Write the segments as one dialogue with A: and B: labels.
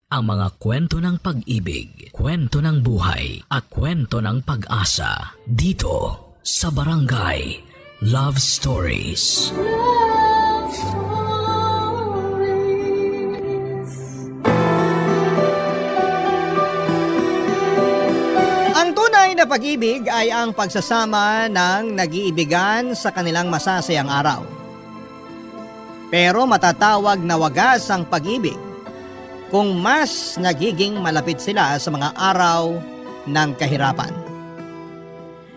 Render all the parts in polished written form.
A: Ang mga kwento ng pag-ibig, kwento ng buhay, at kwento ng pag-asa dito sa Barangay Love Stories.
B: Love Stories.
C: Ang tunay na pag-ibig ay ang pagsasama ng nag-iibigan sa kanilang masasayang araw. Pero matatawag na wagas ang pag-ibig kung mas nagiging malapit sila sa mga araw ng kahirapan.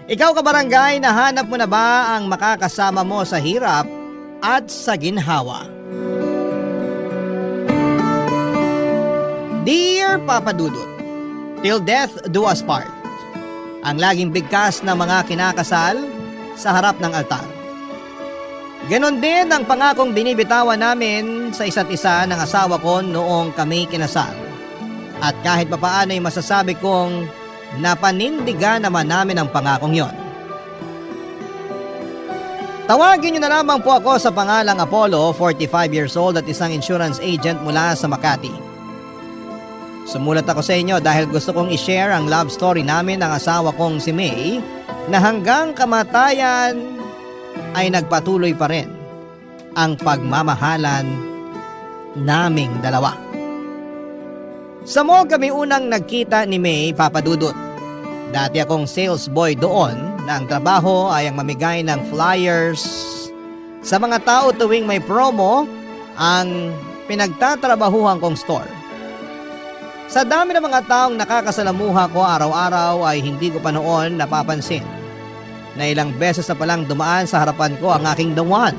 C: Ikaw kabarangay, nahanap mo na ba ang makakasama mo sa hirap at sa ginhawa? Dear Papa Dudut, till death do us part. Ang laging bigkas ng mga kinakasal sa harap ng altar. Ganon din ang pangakong binibitawan namin sa isa't isa ng asawa ko noong kami kinasal. At kahit papaano ay masasabi kong napanindigan naman namin ang pangakong yon. Tawagin niyo na lamang po ako sa pangalang Apollo, 45 years old at isang insurance agent mula sa Makati. Sumulat ako sa inyo dahil gusto kong i-share ang love story namin ng asawa kong si May na hanggang kamatayan ay nagpatuloy pa rin ang pagmamahalan naming dalawa. Sa mall kami unang nagkita ni May, Papa Dudut. Dati akong sales boy doon na ang trabaho ay ang mamigay ng flyers sa mga tao tuwing may promo ang pinagtatrabahuhan kong store. Sa dami ng mga taong nakakasalamuha ko araw-araw ay hindi ko pa noon napapansin na ilang beses na palang dumaan sa harapan ko ang aking the one.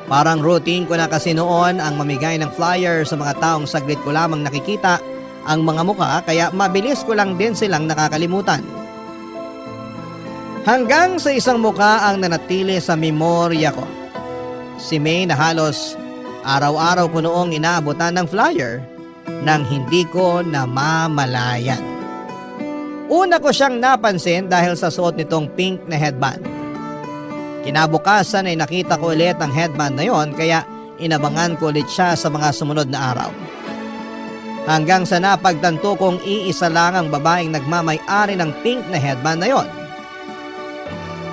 C: Parang routine ko na kasi noon ang mamigay ng flyer sa mga taong saglit ko lamang nakikita ang mga mukha kaya mabilis ko lang din silang nakakalimutan. Hanggang sa isang mukha ang nanatili sa memorya ko. Si May na halos araw-araw ko noong inaabutan ng flyer nang hindi ko namamalayan. Una ko siyang napansin dahil sa suot nitong pink na headband. Kinabukasan ay nakita ko ulit ang headband na yon kaya inabangan ko ulit siya sa mga sumunod na araw. Hanggang sa napagtanto kong iisa lang ang babaeng nagmamay-ari ng pink na headband na yon.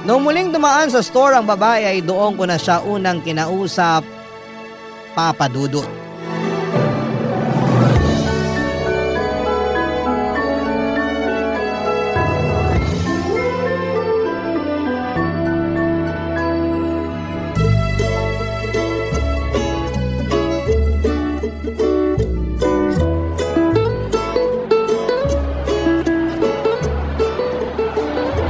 C: Noong muling dumaan sa store ang babae ay doon ko na siya unang kinausap, Papa Dudut.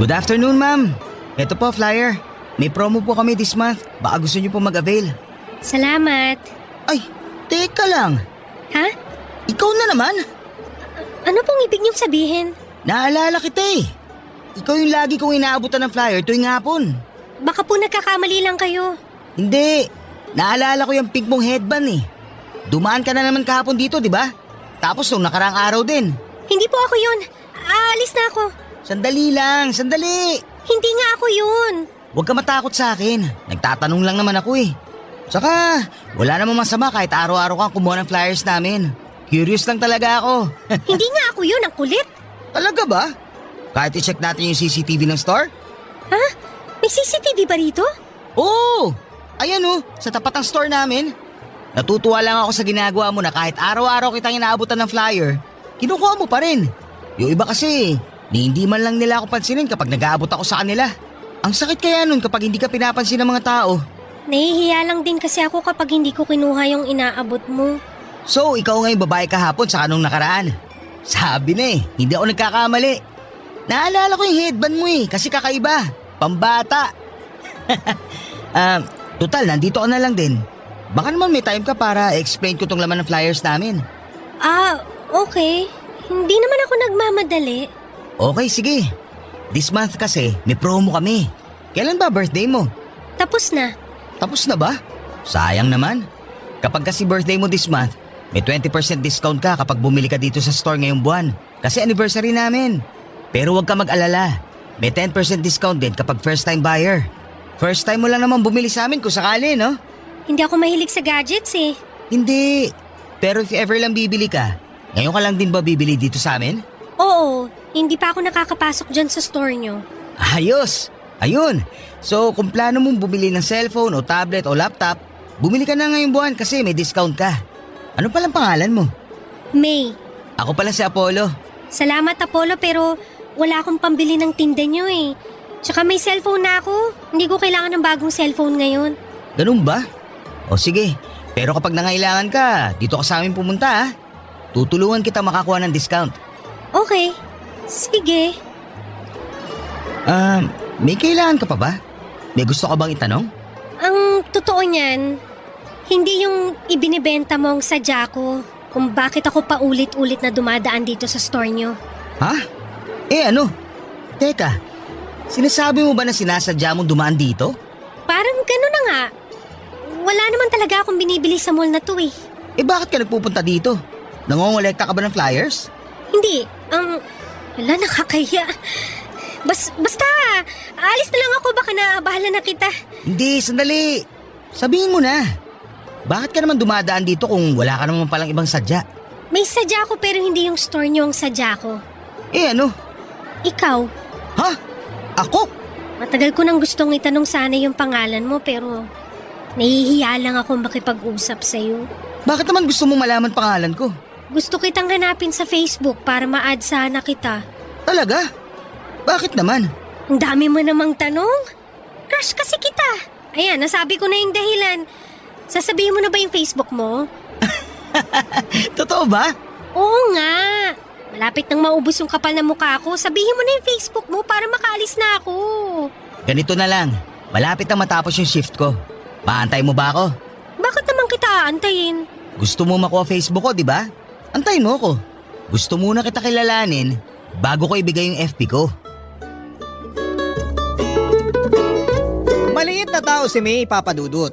D: Good afternoon, ma'am. Ito po, flyer. May promo po kami this month. Baka gusto niyo po mag-avail.
E: Salamat.
D: Ay, teka lang.
E: Ha?
D: Ikaw na naman.
E: Ano pong ibig niyong sabihin?
D: Naalala kita eh. Ikaw yung lagi kong inaabutan ng flyer tuwing hapon.
E: Baka po nagkakamali lang kayo.
D: Hindi. Naalala ko yung pink mong headband eh. Dumaan ka na naman kahapon dito, di ba? Tapos nung nakaraang araw din.
E: Hindi po ako yun. Aalis na ako.
D: Sandali lang, sandali.
E: Hindi nga ako yun.
D: Huwag ka matakot sa akin. Nagtatanong lang naman ako eh. Saka, wala namang masama kahit araw-araw kang kumuha ng flyers namin. Curious lang talaga ako.
E: Hindi nga ako yun, ang kulit.
D: Talaga ba? Kahit i-check natin yung CCTV ng store?
E: Ha? May CCTV ba rito?
D: Oo! Ayan oh, sa tapat ng store namin. Natutuwa lang ako sa ginagawa mo na kahit araw-araw kitang inaabutan ng flyer, kinukuha mo pa rin. Yung iba kasi, hindi man lang nila ako pansinin kapag nag-aabot ako sa kanila. Ang sakit kaya nun kapag hindi ka pinapansin ng mga tao.
E: Nahihiya lang din kasi ako kapag hindi ko kinuha yung inaabot mo.
D: So, ikaw nga yung babae kahapon sa kanong nakaraan. Sabi na eh, hindi ako nagkakamali. Naalala ko yung headband mo eh, kasi kakaiba. Pambata. Total, nandito ka na lang din. Baka naman may time ka para explain ko tong laman ng flyers namin.
E: Okay. Hindi naman ako nagmamadali.
D: Okay, sige. This month kasi, may promo kami. Kailan ba birthday mo?
E: Tapos na.
D: Tapos na ba? Sayang naman. Kapag kasi birthday mo this month, may 20% discount ka kapag bumili ka dito sa store ngayong buwan. Kasi anniversary namin. Pero huwag ka mag-alala. May 10% discount din kapag first time buyer. First time mo lang naman bumili sa amin kung sakali, no?
E: Hindi ako mahilig sa gadgets eh.
D: Hindi. Pero if ever lang bibili ka, ngayon ka lang din ba bibili dito sa amin?
E: Oo, hindi pa ako nakakapasok dyan sa store nyo.
D: Ayos! Ayun! So kung plano mong bumili ng cellphone o tablet o laptop, bumili ka na ngayong buwan kasi may discount ka. Ano palang pangalan mo?
E: May,
D: Ako pala si Apollo.
E: salamat Apollo pero wala akong pambili ng tinda nyo eh. Tsaka may cellphone na ako. Hindi ko kailangan ng bagong cellphone ngayon.
D: Ganun ba? O sige, pero kapag nangailangan ka, dito ka sa amin pumunta ha. Tutulungan kita makakuha ng discount.
E: Okay, sige.
D: May kailangan ka pa ba? May gusto ka bang itanong?
E: Ang totoo niyan, hindi yung ibinibenta mo ang sadya ko kung bakit ako paulit-ulit na dumadaan dito sa store nyo.
D: Ha? Ano? Teka, sinasabi mo ba na sinasadya mong dumaan dito?
E: Parang gano'n na nga. Wala naman talaga akong binibili sa mall na to eh.
D: Bakit ka nagpupunta dito? Nangongolekta ka ba ng flyers?
E: Hindi, wala, nakakahiya. Basta, alis na lang ako, baka naabahala na kita.
D: Hindi, sandali. Sabihin mo na. Bakit ka naman dumadaan dito kung wala ka naman palang ibang sadya?
E: May sadya ko pero hindi yung store nyo ang sadya ko.
D: Ano?
E: Ikaw,
D: Ha? Ako?
E: matagal ko nang gustong itanong sana yung pangalan mo pero nahihiya lang ako makipag-usap sa'yo.
D: Bakit naman gusto mo malaman pangalan ko?
E: Gusto kitang hanapin sa Facebook para ma-add sana kita.
D: Talaga? Bakit naman?
E: Ang dami mo namang tanong. Crush kasi kita. Ayan, nasabi ko na yung dahilan. Sasabihin mo na ba yung Facebook mo?
D: Totoo ba?
E: Oo nga. Malapit nang maubos yung kapal na mukha ko. Sabihin mo na yung Facebook mo para makaalis na ako.
D: Ganito na lang. Malapit na matapos yung shift ko. Paantay mo ba ako?
E: Bakit naman kita aantayin?
D: Gusto mo makuha Facebook ko, di ba? Antayin mo ko. Gusto muna kita kilalanin bago ko ibigay yung FB ko.
C: Maliit na tao si May, Papa Dudut.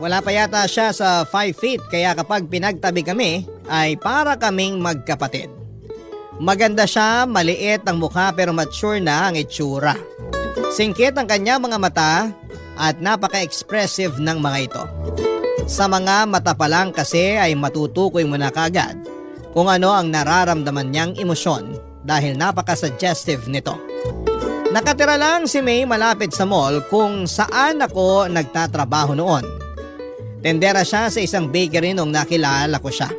C: Wala pa yata siya sa 5 feet kaya kapag pinagtabi kami ay para kaming magkapatid. Maganda siya, maliit ang mukha pero mature na ang itsura. Singkit ang kanya mga mata at napaka-expressive ng mga ito. Sa mga mata pa lang kasi ay matutukoy mo na kagad kung ano ang nararamdaman niyang emosyon dahil napaka-suggestive nito. Nakatira lang si May malapit sa mall kung saan ako nagtatrabaho noon. Tendera siya sa isang bakery nung nakilala ko siya.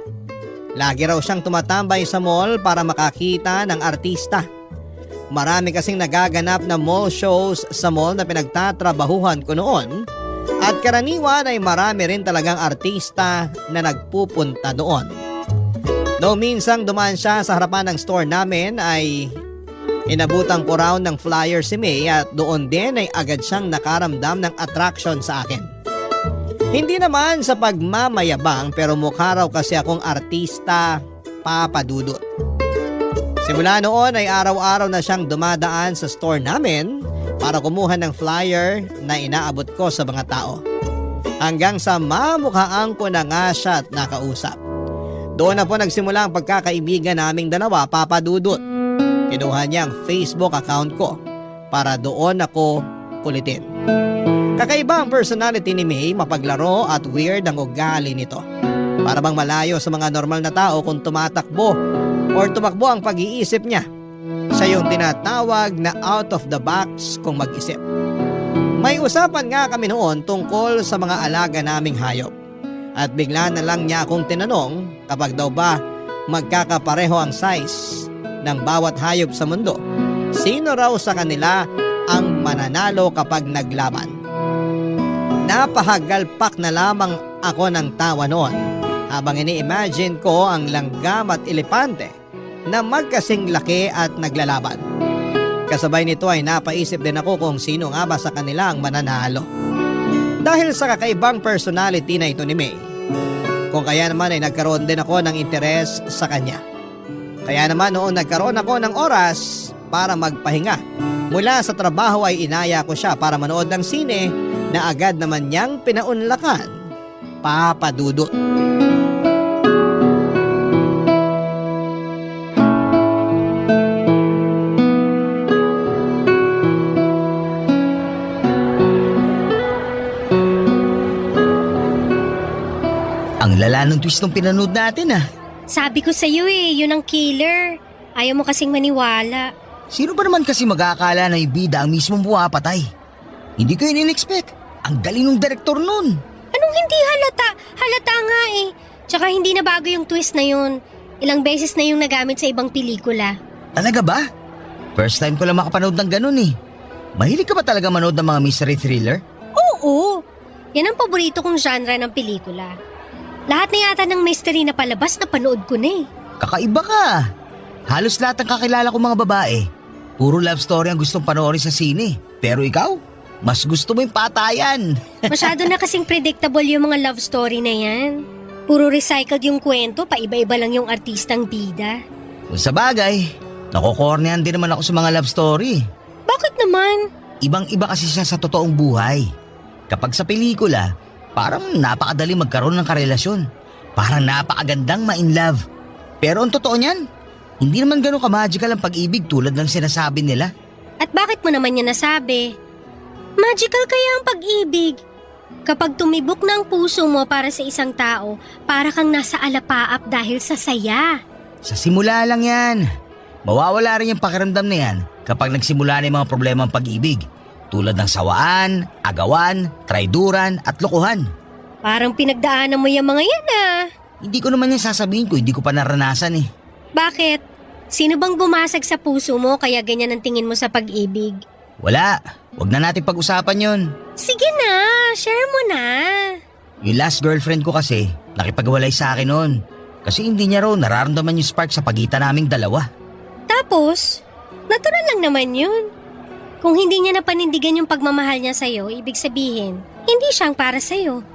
C: Lagi raw siyang tumatambay sa mall para makakita ng artista. Marami kasing nagaganap na mall shows sa mall na pinagtatrabahuhan ko noon at karaniwan ay marami rin talagang artista na nagpupunta doon. Noong minsang dumaan siya sa harapan ng store namin ay inabutan ko raw ng flyer si May at doon din ay agad siyang nakaramdam ng attraction sa akin. Hindi naman sa pagmamayabang pero mukha raw kasi akong artista, Papa Dudut. Simula noon ay araw-araw na siyang dumadaan sa store namin para kumuha ng flyer na inaabot ko sa mga tao. Hanggang sa mamukhaan ko na nga siya at nakausap. Doon na po nagsimula ang pagkakaibigan naming dalawa, Papa Dudut. Kinuha niya ang Facebook account ko para doon ako kulitin. Kakaiba ang personality ni May, mapaglaro at weird ang ugali nito. Para bang malayo sa mga normal na tao kung tumatakbo or tumakbo ang pag-iisip niya. Siya yung tinatawag na out of the box kung mag-isip. May usapan nga kami noon tungkol sa mga alaga naming hayop. At bigla na lang niya akong tinanong kapag daw ba magkakapareho ang size ng bawat hayop sa mundo. Sino raw sa kanila ang mananalo kapag naglaban? Napahagalpak na lamang ako ng tawa noon habang ini-imagine ko ang langgam at elepante na magkasing laki at naglalaban. Kasabay nito ay napaisip din ako kung sino nga ba sa kanila ang mananalo. Dahil sa kakaibang personality na ito ni May, kung kaya naman ay nagkaroon din ako ng interes sa kanya. Kaya naman noon nagkaroon ako ng oras para magpahinga. Mula sa trabaho ay inaya ko siya para manood ng sine na agad naman niyang pinaunlakan, Papa Dudut.
D: Ang lala ng twist ng pinanood natin ah.
E: Sabi ko sa'yo yun ang killer. Ayaw mo kasing maniwala.
D: Sino ba naman kasi mag-aakala na yung bida ang mismong buwapatay? Hindi ko yun in-expect. Ang galing ng direktor nun.
E: Anong hindi halata? Halata nga Tsaka hindi na bago yung twist na yun. Ilang beses na yung nagamit sa ibang pelikula.
D: Talaga ba? First time ko lang makapanood ng ganun eh. Mahilig ka ba talaga manood ng mga mystery thriller?
E: Oo! Yan ang paborito kong genre ng pelikula. Lahat na yata ng mystery na palabas na panood ko na
D: Kakaiba ka. Halos lahat ng kakilala kong mga babae, puro love story ang gustong panoorin sa sine. Pero ikaw, mas gusto mo yung patayan.
E: Masyado na kasing predictable yung mga love story na yan. Puro recycled yung kwento, paiba-iba lang yung artistang bida.
D: Kung sa bagay, nakokornehan din naman ako sa mga love story.
E: Bakit naman?
D: Ibang-iba kasi siya sa totoong buhay. Kapag sa pelikula, parang napakadali magkaroon ng karelasyon. Parang napakagandang ma-in love. Pero ang totoo niyan, hindi naman ganun ka-magical ang pag-ibig tulad ng sinasabi nila.
E: At bakit mo naman yan nasabi? Magical kaya ang pag-ibig. Kapag tumibok na ang puso mo para sa isang tao, para kang nasa alapaap dahil sa saya.
D: Sa simula lang yan. Mawawala rin yung pakiramdam na yan kapag nagsimula na yung mga problema ng pag-ibig. Tulad ng sawaan, agawan, traiduran at lokohan.
E: Parang pinagdaanan mo yung mga yan
D: Hindi ko naman yan sasabihin ko, hindi ko pa naranasan eh.
E: Bakit? Sino bang bumasag sa puso mo kaya ganyan ang tingin mo sa pag-ibig?
D: Wala, wag na natin pag-usapan yon.
E: Sige na, share mo na.
D: Yung last girlfriend ko kasi, nakipagwalay sa akin noon. Kasi hindi niya raw nararamdaman yung spark sa pagitan naming dalawa.
E: Tapos, natural lang naman yun. Kung hindi niya napanindigan yung pagmamahal niya sa'yo, ibig sabihin, hindi siyang para sa'yo.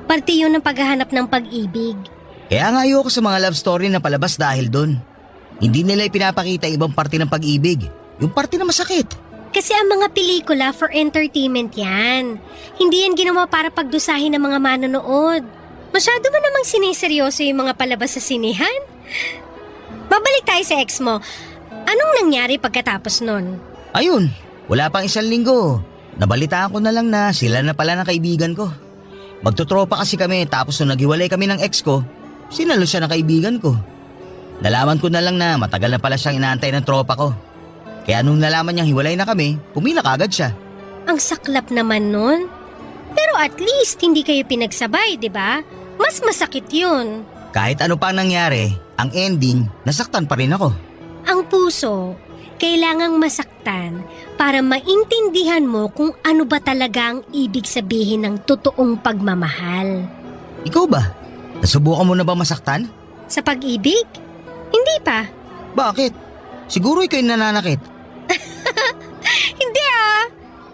E: Parte yun ng paghahanap ng pag-ibig.
D: Kaya nga ayoko sa mga love story na palabas dahil doon. Hindi nila ipinapakita ibang parte ng pag-ibig. Yung parte na masakit.
E: Kasi ang mga pelikula for entertainment yan. Hindi yan ginawa para pagdusahin ng mga manonood. Masyado mo namang siniseryoso yung mga palabas sa sinihan. Babalik tayo sa ex mo. Anong nangyari pagkatapos nun?
D: Ayun, wala pang isang linggo. Nabalitaan ko na lang na sila na pala ng kaibigan ko. Magtutropa kasi kami tapos nung naghiwalay kami ng ex ko, sinalo siya ng kaibigan ko. Nalaman ko na lang na matagal na pala siyang inaantay ng tropa ko. Kaya nung nalaman niyang hiwalay na kami, pumila kagad siya.
E: Ang saklap naman nun. Pero at least hindi kayo pinagsabay, di ba? Mas masakit yun.
D: Kahit ano pa ang nangyari, ang ending, nasaktan pa rin ako.
E: Ang puso, kailangang masaktan para maintindihan mo kung ano ba talaga ang ibig sabihin ng totoong pagmamahal.
D: Ikaw ba? Nasubukan mo na ba masaktan?
E: Sa pag-ibig? Hindi pa.
D: Bakit? Siguro ikaw yung nananakit.
E: Hindi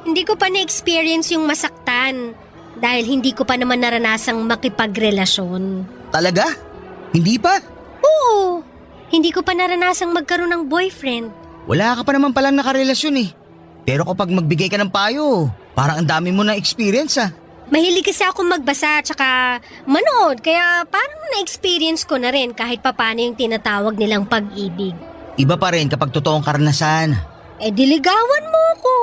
E: Hindi ko pa na-experience yung masaktan dahil hindi ko pa naman naranasang makipagrelasyon.
D: Talaga? Hindi pa?
E: Oo, hindi ko pa naranasang magkaroon ng boyfriend.
D: Wala ka pa naman palang nakarelasyon eh. Pero kapag magbigay ka ng payo, parang ang dami mo na experience
E: Mahilig kasi ako magbasa tsaka manood kaya parang na-experience ko na rin kahit papano yung tinatawag nilang pag-ibig.
D: Iba pa rin kapag totoong karanasan.
E: Diligawan mo ko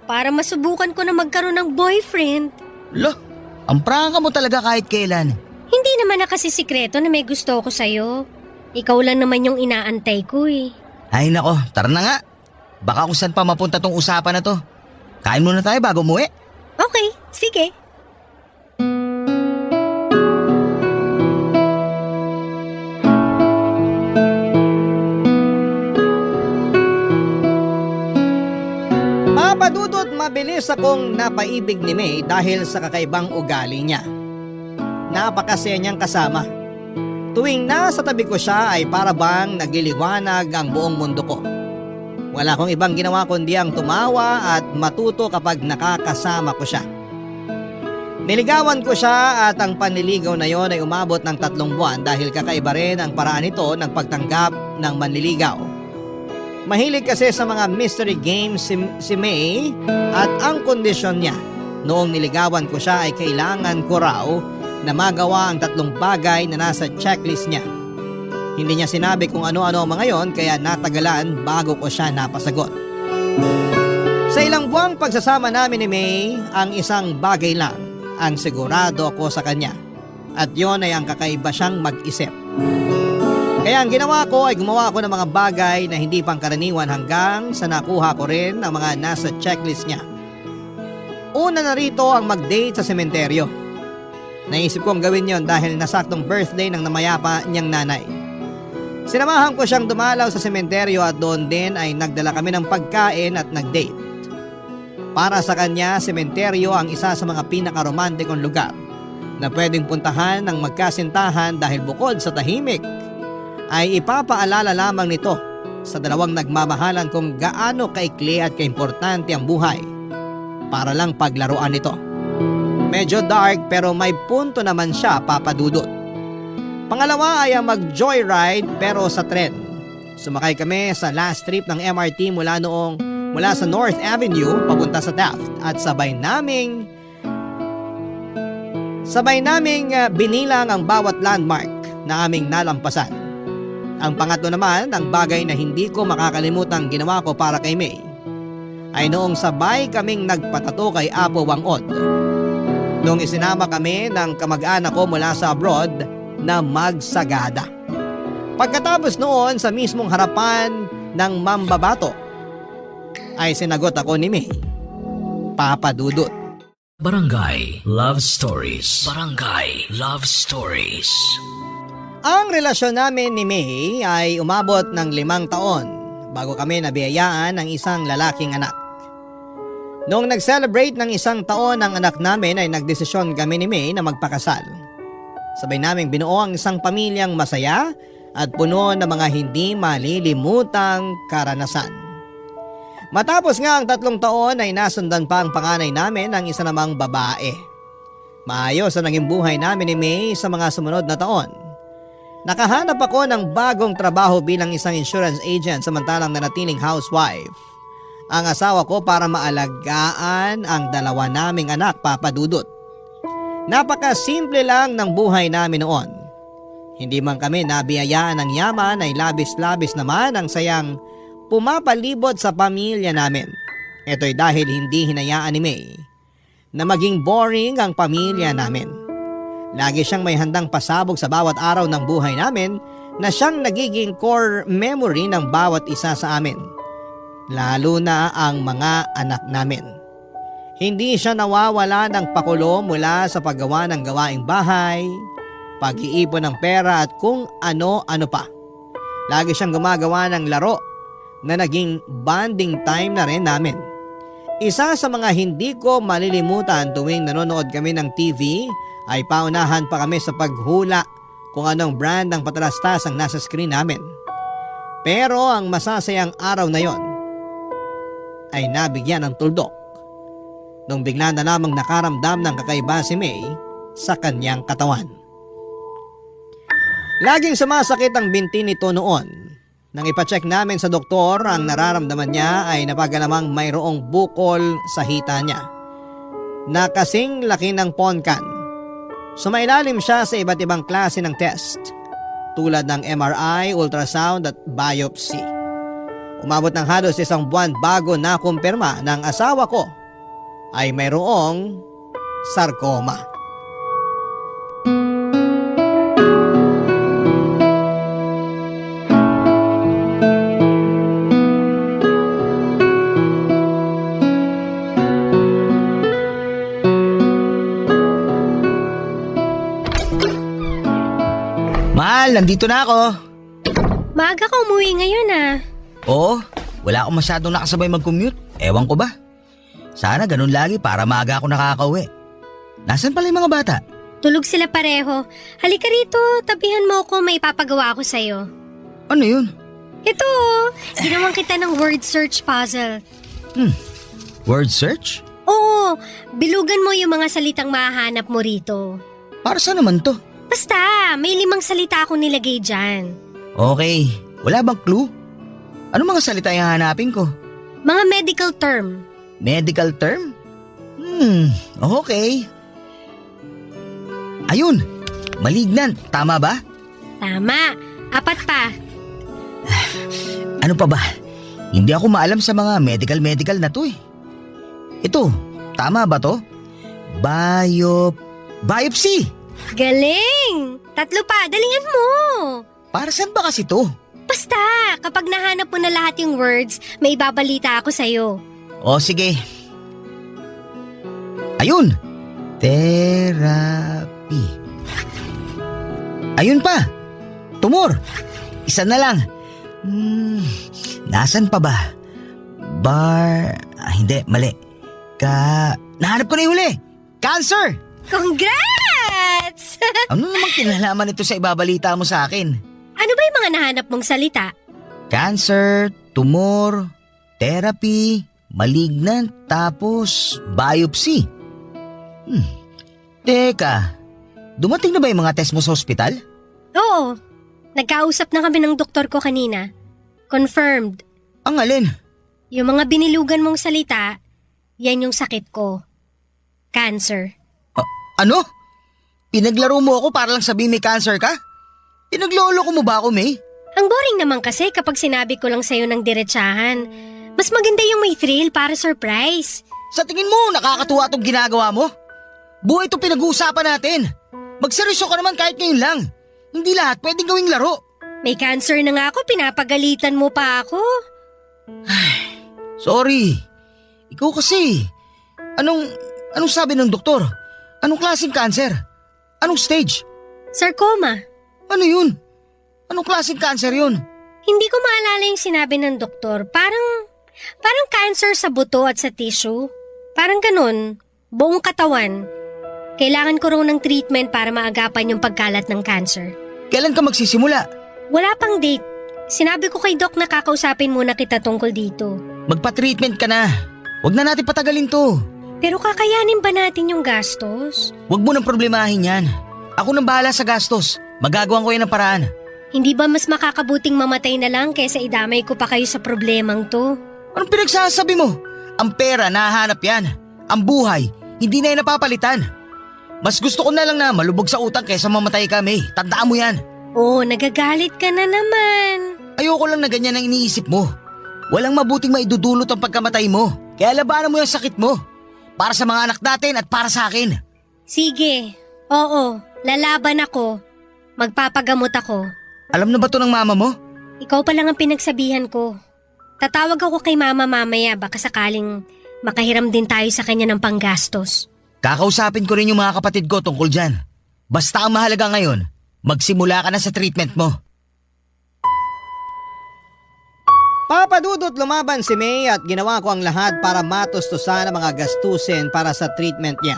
E: para masubukan ko na magkaroon ng boyfriend.
D: Lo, ang prangka mo talaga kahit kailan.
E: Hindi naman na kasi sikreto na may gusto ko sa'yo. Ikaw lang naman yung inaantay ko
D: Ay nako, tara na nga. Baka kung saan pa mapunta tong usapan na to. Kain muna tayo bago umuwi.
E: Okay, sige.
C: Papadudot mabilis akong napaibig ni May dahil sa kakaibang ugali niya. Napakasaya niyang kasama. Tuwing nasa tabi ko siya ay para bang nagliliwanag ang buong mundo ko. Wala akong ibang ginawa kundi ang tumawa at matuto kapag nakakasama ko siya. Niligawan ko siya at ang panliligaw na yon ay umabot ng 3 buwan dahil kakaiba rin ang paraan nito ng pagtanggap ng manliligaw. Mahilig kasi sa mga mystery games si May at ang kondisyon niya noong niligawan ko siya ay kailangan ko raw na magawa ang 3 bagay na nasa checklist niya. Hindi niya sinabi kung ano-ano ang mga yon kaya natagalan bago ko siya napasagot. Sa ilang buwang pagsasama namin ni May, ang isang bagay lang ang sigurado ko sa kanya. At yon ay ang kakaiba siyang mag-isip. Kaya ang ginawa ko ay gumawa ako ng mga bagay na hindi pangkaraniwan hanggang sa nakuha ko rin ang mga nasa checklist niya. Una na rito ang mag-date sa sementeryo. Naisip kong gawin yon dahil nasaktong birthday ng namayapa niyang nanay. Sinamahan ko siyang dumalaw sa sementeryo at doon din ay nagdala kami ng pagkain at nag-date. Para sa kanya, sementeryo ang isa sa mga pinakaromantikong lugar na pwedeng puntahan ng magkasintahan dahil bukod sa tahimik, ay ipapaalala lamang nito sa dalawang nagmamahalan kung gaano kaikli at kaimportante ang buhay para lang paglaruan nito. Medyo dark pero may punto naman siya, Papa Dudut. Pangalawa ay ang mag-joyride pero sa tren. Sumakay kami sa last trip ng MRT mula sa North Avenue papunta sa Taft at sabay naming binilang ang bawat landmark na aming nalampasan. Ang pangatlo naman, ang bagay na hindi ko makakalimutang ginawa ko para kay May, ay noong sabay kaming nagpatato kay Apo Wangod. Noong isinama kami ng kamag-anak ko mula sa abroad na magsagada. Pagkatapos noon sa mismong harapan ng mambabato, ay sinagot ako ni May, Papa Dudut.
A: Barangay Love Stories. Barangay Love Stories.
C: Ang relasyon namin ni May ay umabot ng 5 taon bago kami nabiyayaan ng isang lalaking anak. Noong nag-celebrate ng 1 taon ang anak namin ay nagdesisyon kami ni May na magpakasal. Sabay naming binuo ang isang pamilyang masaya at puno ng mga hindi malilimutang karanasan. Matapos nga ang 3 taon ay nasundan pa ang panganay namin ng isa namang babae. Maayos ang naging buhay namin ni May sa mga sumunod na taon. Nakahanap ako ng bagong trabaho bilang isang insurance agent samantalang nanatiling housewife ang asawa ko para maalagaan ang 2 naming anak, Papa Dudut. Napakasimple lang ng buhay namin noon. Hindi man kami nabiyayaan ng yaman ay labis-labis naman ang sayang pumapalibot sa pamilya namin. Ito'y dahil hindi hinayaan ni May na maging boring ang pamilya namin. Lagi siyang may handang pasabog sa bawat araw ng buhay namin na siyang nagiging core memory ng bawat isa sa amin, lalo na ang mga anak namin. Hindi siya nawawala ng pakulo mula sa paggawa ng gawaing bahay, pag-iipon ng pera at kung ano-ano pa. Lagi siyang gumagawa ng laro na naging bonding time na rin namin. Isa sa mga hindi ko malilimutan tuwing nanonood kami ng TV ay paunahan pa kami sa paghula kung anong brand ng patalastas ang nasa screen namin. Pero ang masasayang araw na yon ay nabigyan ng tuldok nung bigla na lamang nakaramdam ng kakaiba si May sa kanyang katawan. Laging sumasakit ang binti nito noon. Nang ipacheck namin sa doktor, ang nararamdaman niya ay napagalamang mayroong bukol sa hita niya na kasing laki ng ponkan. Sumailalim siya sa iba't ibang klase ng test tulad ng MRI, ultrasound at biopsy. Umabot ng halos 1 buwan bago nakumpirma ng asawa ko ay mayroong sarcoma.
D: Mahal, nandito na ako.
E: Maaga ka umuwi ngayon ah.
D: Oo, wala akong masyadong nakasabay mag-commute. Ewan ko ba? Sana ganun lagi para maaga ako nakakauwi. Nasaan pala yung mga bata?
E: Tulog sila pareho. Halika rito, tabihan mo ko, may ipapagawa ako sa'yo.
D: Ano yun?
E: Ito, ginawan kita ng word search puzzle.
D: Word search?
E: Oo, bilugan mo yung mga salitang mahahanap mo rito.
D: Para saan naman to?
E: Basta, may 5 salita akong nilagay dyan.
D: Okay, wala bang clue? Ano mga salita yung hanapin ko?
E: Mga medical term.
D: Medical term? Okay. Ayun, malignant, tama ba?
E: Tama, 4 pa.
D: Ano pa ba? Hindi ako maalam sa mga medical na to eh. Ito, tama ba to? Biopsy!
E: Galing! 3 pa, dalihan mo!
D: Para saan ba kasi to?
E: Basta, kapag nahanap mo na lahat yung words, may ibabalita ako sa'yo.
D: O sige. Ayun! Therapy. Ayun pa! Tumor! Isa na lang. Nasaan pa ba? Hindi, mali. Nahanap ko na yung huli! Cancer!
E: Congrats!
D: Ano namang kinalaman ito sa ibabalita mo sa akin?
E: Ano ba yung mga nahanap mong salita?
D: Cancer, tumor, therapy, malignant, tapos biopsy. Teka, dumating na ba yung mga test mo sa ospital?
E: Oo, nagkausap na kami ng doktor ko kanina. Confirmed.
D: Ang alin?
E: Yung mga binilugan mong salita, yan yung sakit ko. Cancer.
D: Ano? Pinaglaro mo ako para lang sabihin may cancer ka? Pinaglolo ko mo ba ako, May?
E: Ang boring naman kasi kapag sinabi ko lang sa'yo ng diretsahan. Mas maganda yung may thrill para surprise.
D: Sa tingin mo, nakakatuwa itong ginagawa mo? Buhay itong pinag-uusapan natin. Magseryoso ka naman kahit ngayon lang. Hindi lahat pwedeng gawing laro.
E: May cancer na nga ako, pinapagalitan mo pa ako.
D: Sorry. Ikaw kasi. Anong sabi ng doktor? Anong klaseng cancer? Anong stage?
E: Sarcoma.
D: Ano yun? Anong klaseng cancer yun?
E: Hindi ko maalala yung sinabi ng doktor. Parang cancer sa buto at sa tissue. Parang ganun. Buong katawan. Kailangan ko raw ng treatment para maagapan yung pagkalat ng cancer.
D: Kailan ka magsisimula?
E: Wala pang date. Sinabi ko kay Doc na kakausapin muna kita tungkol dito.
D: Magpa-treatment ka na. Huwag na natin patagalin to.
E: Pero kakayanin ba natin yung gastos?
D: Huwag mo nang problemahin yan. Ako nang bahala sa gastos. Magagawan ko yan ng paraan.
E: Hindi ba mas makakabuting mamatay na lang kaysa idamay ko pa kayo sa problemang to?
D: Anong pinagsasabi mo? Ang pera, nahahanap yan. Ang buhay, hindi na yan napapalitan. Mas gusto ko na lang na malubog sa utang kaysa mamatay ka, May. Tandaan mo yan.
E: Oh, nagagalit ka na naman.
D: Ayoko lang na ganyan ang iniisip mo. Walang mabuting maidudulot ang pagkamatay mo. Kaya labanan mo yung sakit mo. Para sa mga anak natin at para sa akin.
E: Sige, oo, lalaban ako. Magpapagamot ako.
D: Alam na ba to ng mama mo?
E: Ikaw pa lang ang pinagsabihan ko. Tatawag ako kay mama mamaya baka sakaling makahiram din tayo sa kanya ng panggastos.
D: Kakausapin ko rin yung mga kapatid ko tungkol dyan. Basta ang mahalaga ngayon, magsimula ka na sa treatment mo.
C: Papadudot lumaban si May at ginawa ko ang lahat para matustusan ang mga gastusin para sa treatment niya.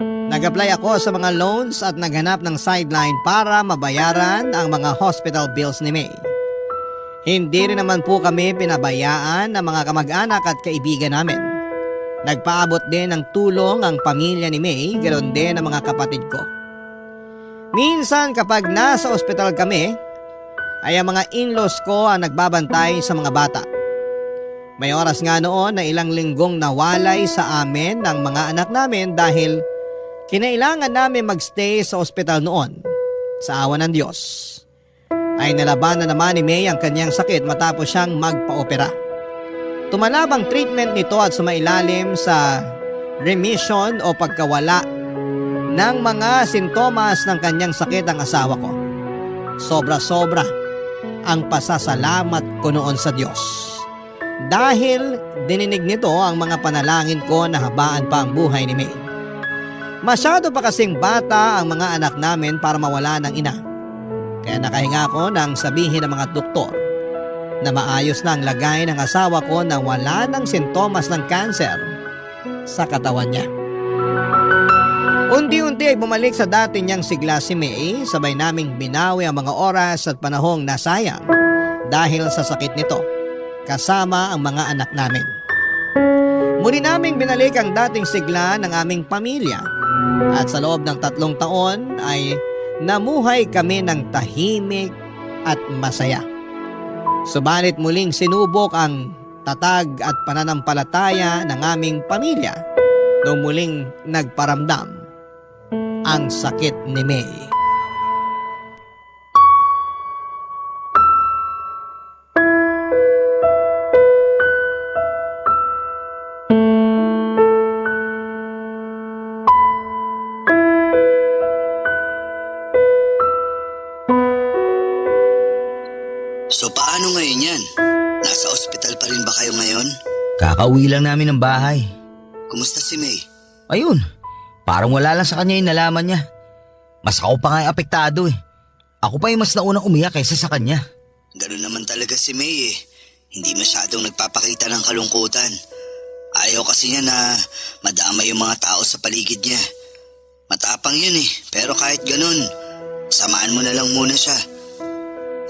C: Nag-apply ako sa mga loans at naghanap ng sideline para mabayaran ang mga hospital bills ni May. Hindi rin naman po kami pinabayaan ng mga kamag-anak at kaibigan namin. Nagpaabot din ng tulong ang pamilya ni May, ganoon din ang mga kapatid ko. Minsan kapag nasa ospital kami, ay ang mga in-laws ko ang nagbabantay sa mga bata. May oras nga noon na ilang linggong nawalay sa amin ng mga anak namin dahil kinailangan namin magstay sa ospital noon. Sa awa ng Diyos, ay nalaban na naman ni May ang kanyang sakit matapos siyang magpa-opera. Tumalab ang treatment nito at sumailalim sa remission o pagkawala ng mga sintomas ng kanyang sakit ang asawa ko. Sobra-sobra ang pasasalamat ko noon sa Diyos. Dahil dininig nito ang mga panalangin ko na habaan pa ang buhay ni May. Masyado pa kasing bata ang mga anak namin para mawala ng ina. Kaya nakahinga ko nang sabihin ng mga doktor na maayos na ang lagay ng asawa ko na wala ng sintomas ng cancer sa katawan niya. Unti-unti ay bumalik sa dati niyang sigla si May, sabay naming binawi ang mga oras at panahong nasayang dahil sa sakit nito, kasama ang mga anak namin. Muli naming binalik ang dating sigla ng aming pamilya at sa loob ng 3 taon ay namuhay kami ng tahimik at masaya. Subalit muling sinubok ang tatag at pananampalataya ng aming pamilya nung muling nagparamdam ang sakit ni May.
F: So paano ngayon yan? Nasa ospital pa rin ba kayo ngayon?
D: Kakauwi lang namin ng bahay.
F: Kumusta si May?
D: Ayun, parang wala lang sa kanya yung nalaman niya. Mas ako pa nga yung apektado eh. Ako pa yung mas naunang umiyak kaysa sa kanya.
F: Ganun naman talaga si May eh. Hindi masyadong nagpapakita ng kalungkutan. Ayaw kasi niya na madama yung mga tao sa paligid niya. Matapang yun eh, pero kahit ganun, samaan mo na lang muna siya.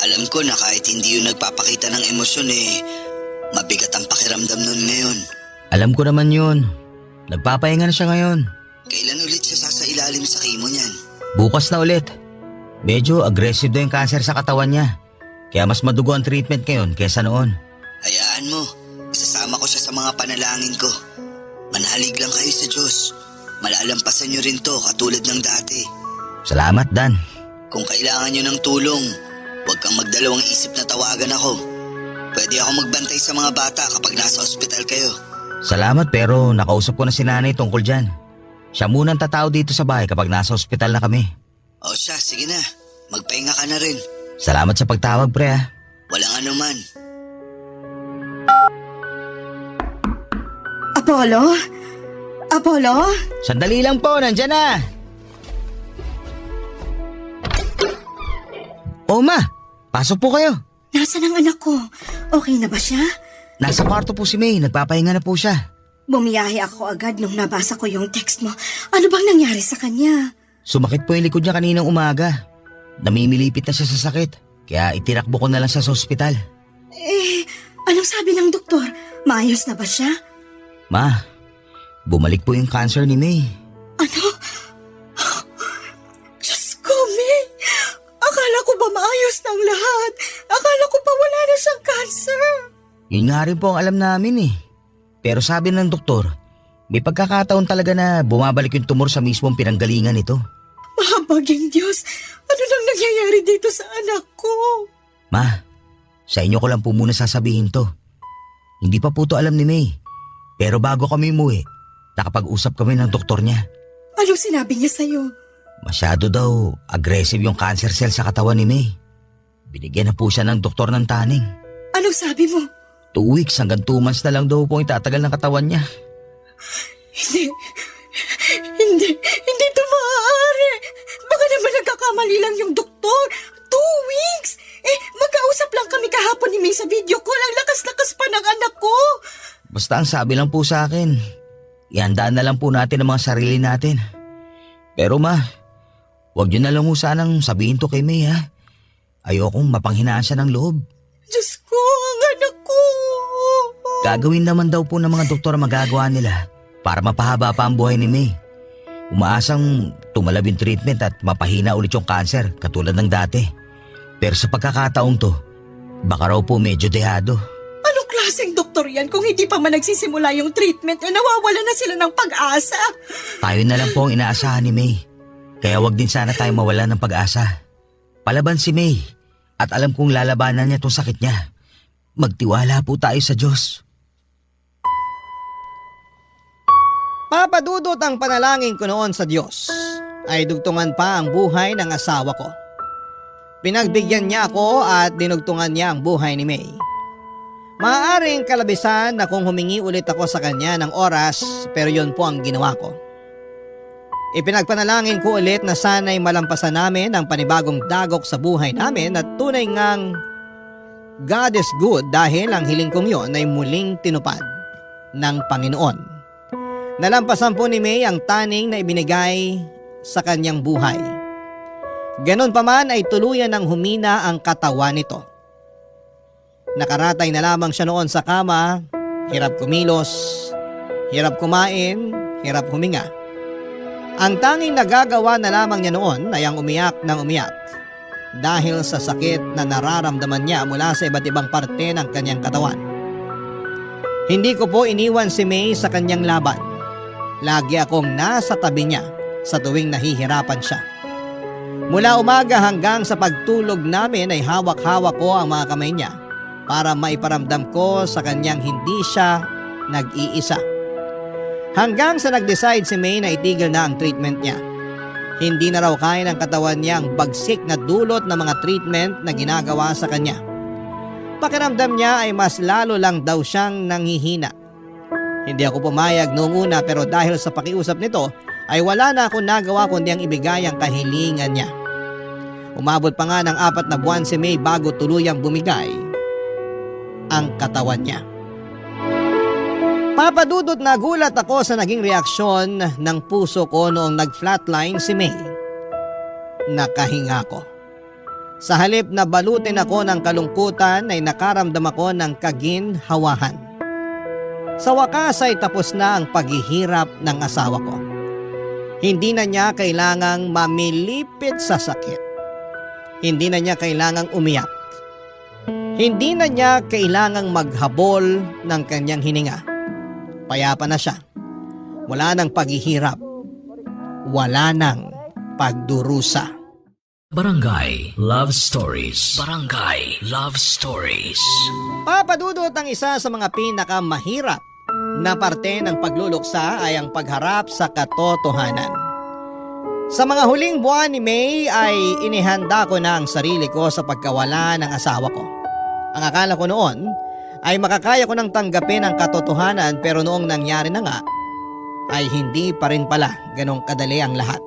F: Alam ko na kahit hindi yun nagpapakita ng emosyon eh, mabigat ang pakiramdam nun ngayon.
D: Alam ko naman yun. Nagpapahinga na siya ngayon.
F: Kailan ulit siya sasailalim sa kimo niyan?
D: Bukas na ulit. Medyo aggressive daw yung cancer sa katawan niya. Kaya mas madugo ang treatment ngayon kaysa noon.
F: Hayaan mo, isasama ko siya sa mga panalangin ko. Manalig lang kayo sa Diyos. Malalampasan niyo rin to katulad ng dati.
D: Salamat, Dan.
F: Kung kailangan niyo ng tulong, huwag kang magdalawang isip na tawagan ako. Pwede ako magbantay sa mga bata kapag nasa ospital kayo.
D: Salamat pero nakausap ko na si nanay tungkol dyan. Siya muna ang tatao dito sa bahay kapag nasa ospital na kami.
F: O siya, sige na. Magpahinga ka na rin.
D: Salamat sa pagtawag, pre ah.
F: Walang anuman.
G: Apollo? Apollo?
D: Sandali lang po, nandyan na. Ma, pasok po kayo.
G: Nasaan ang anak ko? Okay na ba siya?
D: Nasa kwarto po si May, nagpapahinga na po siya.
G: Bumiyahe ako agad nung nabasa ko yung text mo. Ano bang nangyari sa kanya?
D: Sumakit po yung likod niya kaninang umaga. Namimilipit na siya sa sakit, kaya itirakbo ko na lang siya sa ospital.
G: Anong sabi ng doktor? Maayos na ba siya?
D: Ma, bumalik po yung cancer ni May.
G: Ano? Diyos ko, May! Akala ko ba maayos ng lahat? Akala ko pa wala na siyang cancer.
D: Yun nga rin po ang alam namin eh. Pero sabi ng doktor, may pagkakataon talaga na bumabalik yung tumor sa mismong pinanggalingan nito.
G: Mahabaging Diyos, ano nang nangyayari dito sa anak ko?
D: Ma, sa inyo ko lang po muna sasabihin to. Hindi pa po to alam ni May. Pero bago kami umuwi, nakapag-usap kami ng doktor niya.
G: Anong sinabi niya sa'yo?
D: Masyado daw aggressive yung cancer cell sa katawan ni May. Binigyan na po siya ng doktor ng taning.
G: Anong sabi mo?
D: 2 weeks hanggang 2 months na lang daw po itatagal ng katawan niya.
G: Hindi ito maaari. Baka naman nagkakamali lang yung doktor. 2 weeks? Magkausap lang kami kahapon ni May sa video call. Ang lakas-lakas pa ng anak ko.
D: Basta ang sabi lang po sa akin, ihandaan na lang po natin ang mga sarili natin. Pero ma, huwag niyo na lang mo sanang sabihin to kay May ha. Ayokong mapanghinaan siya ng loob.
G: Diyos ko, ang anak ko.
D: Gagawin naman daw po ng mga doktor ang magagawa nila para mapahaba pa ang buhay ni May. Umaasang tumalab yung treatment at mapahina ulit yung cancer katulad ng dati. Pero sa pagkakataong to, baka raw po medyo dehado.
G: Anong klaseng doktor yan kung hindi pa man nagsisimula yung treatment nawawala na sila ng pag-asa?
D: Tayo na lang po ang inaasahan ni May. Kaya wag din sana tayo mawala ng pag-asa. Palaban si May at alam kong lalabanan niya itong sakit niya. Magtiwala po tayo sa Diyos.
C: Papadudot ang panalangin ko noon sa Diyos ay dugtungan pa ang buhay ng asawa ko. Pinagbigyan niya ako at dinugtungan niya ang buhay ni May. Maaaring kalabisan na kung humingi ulit ako sa kanya ng oras, pero yun po ang ginawa ko. Ipinagpanalangin ko ulit na sana'y malampasan namin ang panibagong dagok sa buhay namin at tunay ngang God is good dahil ang hiling kong yon ay muling tinupad ng Panginoon. Nalampasan po ni May ang taning na ibinigay sa kanyang buhay. Ganon pa man ay tuluyan ng humina ang katawan nito. Nakaratay na lamang siya noon sa kama, hirap kumilos, hirap kumain, hirap huminga. Ang tanging nagagawa na lamang niya noon ay ang umiyak ng umiyak dahil sa sakit na nararamdaman niya mula sa iba't ibang parte ng kanyang katawan. Hindi ko po iniwan si May sa kanyang laban. Lagi akong nasa tabi niya sa tuwing nahihirapan siya. Mula umaga hanggang sa pagtulog namin ay hawak-hawak ko ang mga kamay niya para maiparamdam ko sa kanyang hindi siya nag-iisa. Hanggang sa nag-decide si May na itigil na ang treatment niya. Hindi na raw kaya ng katawan niya ang bagsik na dulot ng mga treatment na ginagawa sa kanya. pakiramdam niya ay mas lalo lang daw siyang nanghihina. Hindi ako pumayag noong una pero dahil sa pakiusap nito ay wala na akong nagawa kundi ang ibigay ang kahilingan niya. Umabot pa nga ng 4 na buwan si May bago tuluyang bumigay ang katawan niya. Papadudot na gulat ako sa naging reaksyon ng puso ko noong nag-flatline si May. Nakahinga ko. Sa halip na balutin ako ng kalungkutan ay nakaramdam ako ng kaginhawahan. Sa wakas ay tapos na ang paghihirap ng asawa ko. Hindi na niya kailangang mamilipit sa sakit. Hindi na niya kailangang umiyak. Hindi na niya kailangang maghabol ng kanyang hininga. Payapa na siya. Wala nang paghihirap. Wala nang pagdurusa.
A: Barangay Love Stories. Barangay Love Stories.
C: Papadudot ang isa sa mga pinakamahirap na parte ng pagluluksa ay ang pagharap sa katotohanan. Sa mga huling buwan ni May ay inihanda ko na ang sarili ko sa pagkawala ng asawa ko. Ang akala ko noon ay makakaya ko nang tanggapin ang katotohanan pero noong nangyari na nga ay hindi pa rin pala ganong kadali ang lahat.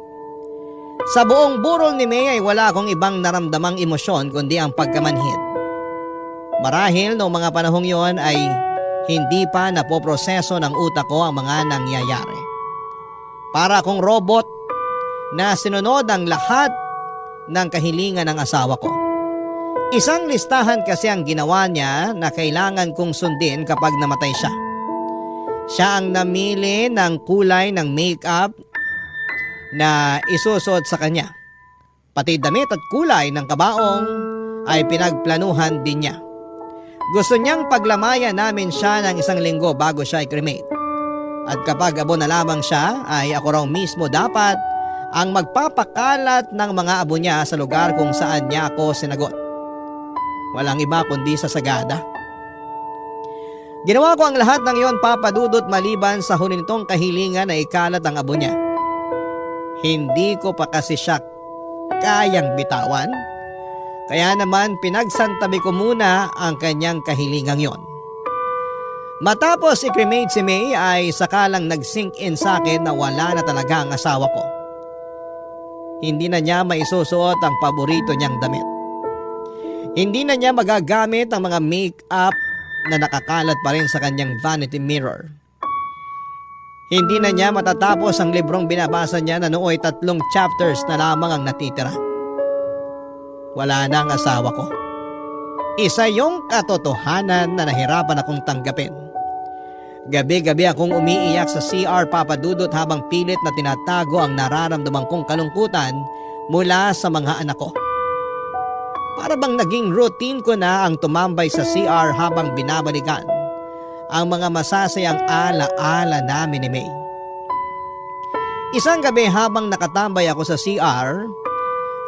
C: Sa buong burol ni May ay wala akong ibang naramdamang emosyon kundi ang pagkamanhid. Marahil noong mga panahong yon ay hindi pa napoproseso ng utak ko ang mga nangyayari. Para akong robot na sinunod ang lahat ng kahilingan ng asawa ko. Isang listahan kasi ang ginawa niya na kailangan kong sundin kapag namatay siya. Siya ang namili ng kulay ng makeup na isusot sa kanya. Pati damit at kulay ng kabaong ay pinagplanuhan din niya. Gusto niyang paglamayan namin siya ng 1 linggo bago siya i-cremate. At kapag abo na lamang siya ay ako raw mismo dapat ang magpapakalat ng mga abo niya sa lugar kung saan niya ako sinagot. Walang iba kundi sa sagada. Ginawa ko ang lahat ng iyon papadudot maliban sa huli nitong kahilingan na ikalat ang abo niya. Hindi ko pa kasi siya kayang bitawan. Kaya naman pinagsantabi ko muna ang kanyang kahilingang yon. Matapos i-cremate si May ay sakalang nag-sink in sa akin na wala na talaga ang asawa ko. Hindi na niya maisusuot ang paborito niyang damit. Hindi na niya magagamit ang mga make-up na nakakalat pa rin sa kanyang vanity mirror. Hindi na niya matatapos ang librong binabasa niya na nooy 3 chapters na lamang ang natitira. Wala na ang asawa ko. Isa yung katotohanan na nahirapan akong tanggapin. Gabi-gabi akong umiiyak sa CR papadudot habang pilit na tinatago ang nararamdaman kong kalungkutan mula sa mga anak ko. Para bang naging routine ko na ang tumambay sa CR habang binabalikan ang mga masasayang ala-ala namin ni May. Isang gabi habang nakatambay ako sa CR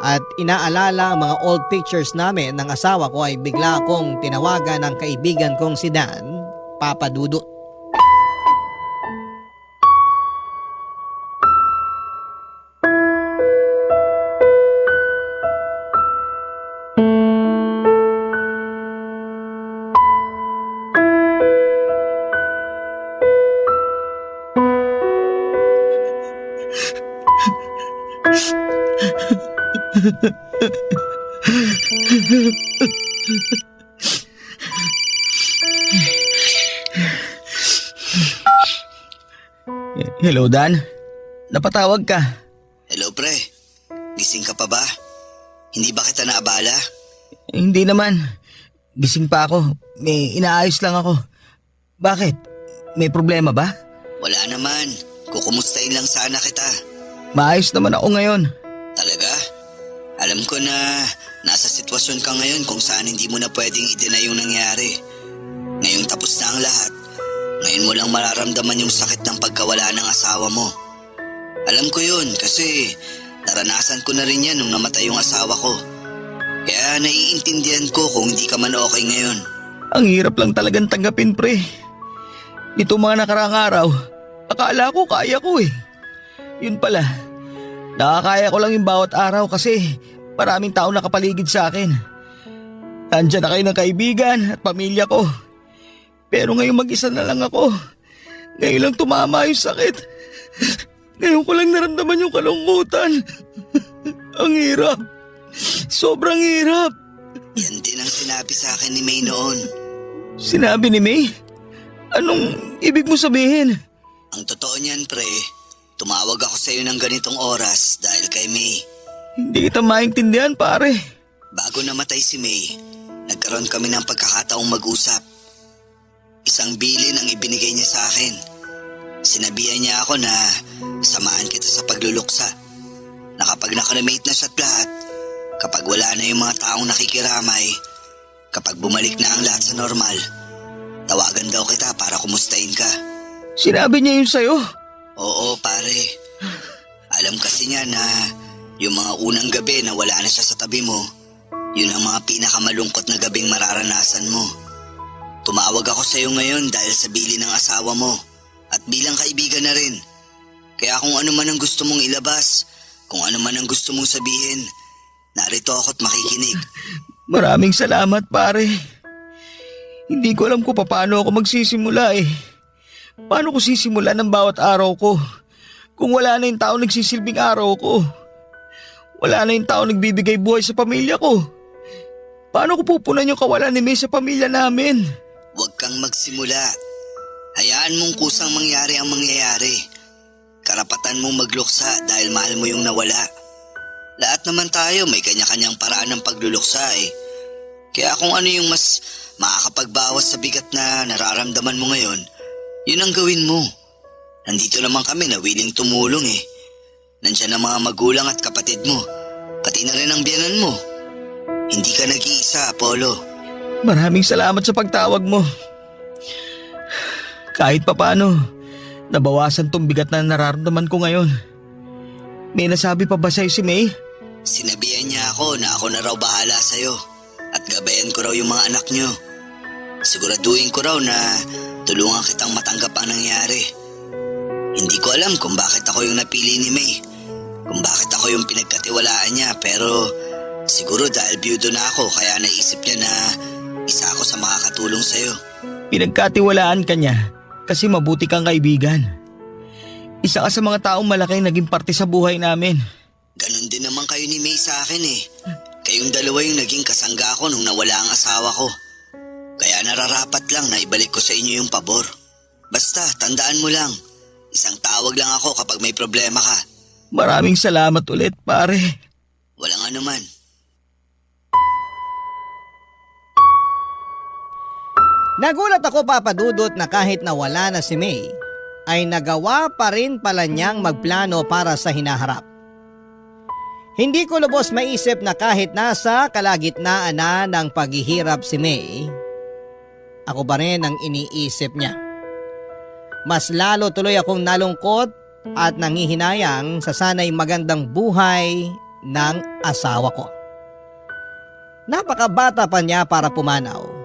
C: at inaalala ang mga old pictures namin ng asawa ko ay bigla akong tinawagan ng kaibigan kong si Dan, Papa Dudut.
D: Hello, Dan. Napatawag ka.
F: Hello pre, gising ka pa ba? Hindi ba kita naabala?
D: Hindi naman. Gising pa ako. May inaayos lang ako. Bakit? May problema ba?
F: Wala naman, kukumustahin lang sana kita.
D: Maayos naman ako ngayon.
F: Talaga? Alam ko na nasa sitwasyon ka ngayon kung saan hindi mo na pwedeng i-deny yung nangyari. Ngayong tapos na ang lahat, ngayon mo lang mararamdaman yung sakit ng pagkawala ng asawa mo. Alam ko yun kasi naranasan ko na rin yan nung namatay yung asawa ko. Kaya naiintindihan ko kung hindi ka man okay ngayon.
D: Ang hirap lang talagang tanggapin, pre. Ito mga nakaraang araw, akala ko kaya ko eh. Yun pala, nakakaya ko lang yung bawat araw kasi maraming tao nakapaligid sa akin. Nandiyan na kayo ng kaibigan at pamilya ko. Pero ngayon mag-isa na lang ako. Ngayon lang tumama yung sakit. Ngayon ko lang naramdaman yung kalungkutan. Ang hirap. Sobrang hirap.
F: Yan din ang sinabi sa akin ni May noon.
D: Sinabi ni May? Anong ibig mo sabihin?
F: Ang totoo niyan, pre, tumawag ako sa iyo ng ganitong oras dahil kay May.
D: Hindi kita maintindihan, pare.
F: Bago namatay si May, nagkaroon kami ng pagkakataong mag-usap. Isang bilin ang ibinigay niya sa akin. Sinabihan niya ako na samahan kita sa pagluluksa. Na kapag nakaremate na siya't lahat, kapag wala na yung mga taong nakikiramay, kapag bumalik na ang lahat sa normal, tawagan daw kita para kumustahin ka.
D: Sinabi niya yun sa'yo?
F: Oo, pare. Alam kasi niya na yung mga unang gabi na wala na siya sa tabi mo, yun ang mga pinakamalungkot na gabing mararanasan mo. Tumawag ako sa iyo ngayon dahil sa bilin ng asawa mo at bilang kaibigan na rin. Kaya kung ano man ang gusto mong ilabas, kung ano man ang gusto mong sabihin, narito ako't makikinig.
D: Maraming salamat, pare. Hindi ko alam kung paano ako magsisimula eh. Paano ko sisimulan ang bawat araw ko kung wala na yung tao nagsisilbing araw ko? Wala na yung tao nagbibigay buhay sa pamilya ko. Paano ko pupunan yung kawalan ni May sa pamilya namin?
F: Huwag kang magsimula. Hayaan mong kusang mangyari ang mangyayari. Karapatan mong magluksa dahil mahal mo yung nawala. Lahat naman tayo may kanya-kanyang paraan ng pagluluksa eh. Kaya kung ano yung mas makakapagbawas sa bigat na nararamdaman mo ngayon, yun ang gawin mo. Nandito naman kami na willing tumulong eh. Nandiyan ang mga magulang at kapatid mo. Pati na rin ang biyanan mo. Hindi ka nag-iisa, Apollo.
D: Maraming salamat sa pagtawag mo. Kahit papano, nabawasan tong bigat na nararamdaman ko ngayon. May nasabi pa ba sa'yo si May?
F: Sinabihan niya ako na ako na raw bahala sa'yo at gabayan ko raw yung mga anak niyo. Siguraduhin ko raw na tulungan kitang matanggap ang nangyari. Hindi ko alam kung bakit ako yung napili ni May, kung bakit ako yung pinagkatiwalaan niya, pero siguro dahil biyudo na ako kaya naisip niya na isa ako sa makakatulong sa'yo.
D: Pinagkatiwalaan ka niya kasi mabuti kang kaibigan. Isa ka sa mga taong malaking naging parte sa buhay namin.
F: Ganon din naman kayo ni May sa akin eh. Kayong dalawa yung naging kasangga ko nung nawala ang asawa ko. Kaya nararapat lang na ibalik ko sa inyo yung pabor. Basta, tandaan mo lang, isang tawag lang ako kapag may problema ka.
D: Maraming salamat ulit, pare.
F: Walang anuman.
C: Nagulat ako, Papa Dudut, na kahit nawala na si May, ay nagawa pa rin pala niyang magplano para sa hinaharap. Hindi ko lubos maisip na kahit nasa kalagitnaan na ng paghihirap si May, ako pa rin ang iniisip niya. Mas lalo tuloy akong nalungkot at nangihinayang sa sanay magandang buhay ng asawa ko. Napakabata pa niya para pumanaw.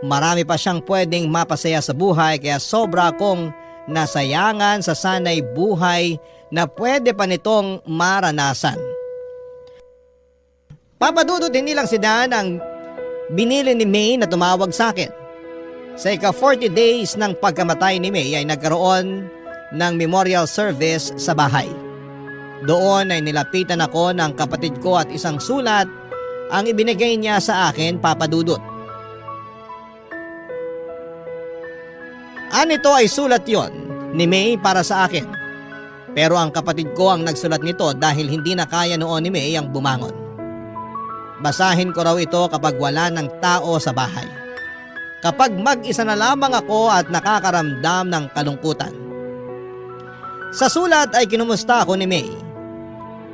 C: Marami pa siyang pwedeng mapasaya sa buhay kaya sobra akong nasayangan sa sanay buhay na pwede pa nitong maranasan. Papa Dudut, hindi lang si Dan ang binili ni May na tumawag sa akin. Sa ika-40 days ng pagkamatay ni May ay nagkaroon ng memorial service sa bahay. Doon ay nilapitan ako ng kapatid ko at isang sulat ang ibinigay niya sa akin, Papa Dudut. Ito ay sulat yon ni May para sa akin. Pero ang kapatid ko ang nagsulat nito dahil hindi na kaya noon ni May ang bumangon. Basahin ko raw ito kapag wala ng tao sa bahay. Kapag mag-isa na lamang ako at nakakaramdam ng kalungkutan. Sa sulat ay kinumusta ako ni May.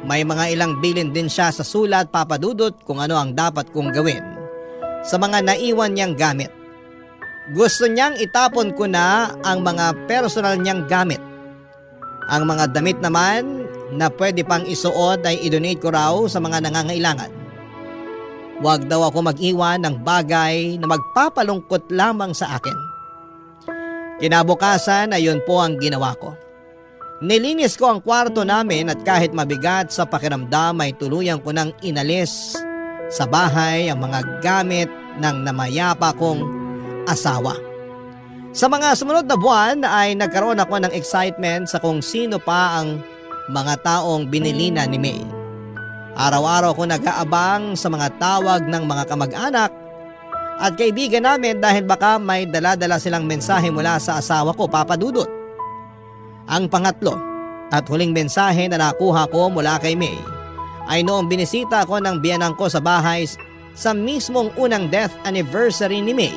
C: May mga ilang bilin din siya sa sulat, Papa Dudut, kung ano ang dapat kong gawin sa mga naiwan niyang gamit. Gusto niyang itapon ko na ang mga personal niyang gamit. Ang mga damit naman na pwede pang isuot ay idonate ko raw sa mga nangangailangan. Huwag daw ako mag-iwan ng bagay na magpapalungkot lamang sa akin. Kinabukasan ay yun po ang ginawa ko. Nilinis ko ang kwarto namin at kahit mabigat sa pakiramdam ay tuluyang ko nang inalis sa bahay ang mga gamit ng namayapa kong asawa. Sa mga sumunod na buwan ay nagkaroon ako ng excitement sa kung sino pa ang mga taong binilina ni May. Araw-araw ko nag-aabang sa mga tawag ng mga kamag-anak at kaibigan namin dahil baka may dala-dala silang mensahe mula sa asawa ko, Papa Dudut. Ang pangatlo at huling mensahe na nakuha ko mula kay May ay noong binisita ko ng biyanang ko sa bahay sa mismong unang death anniversary ni May,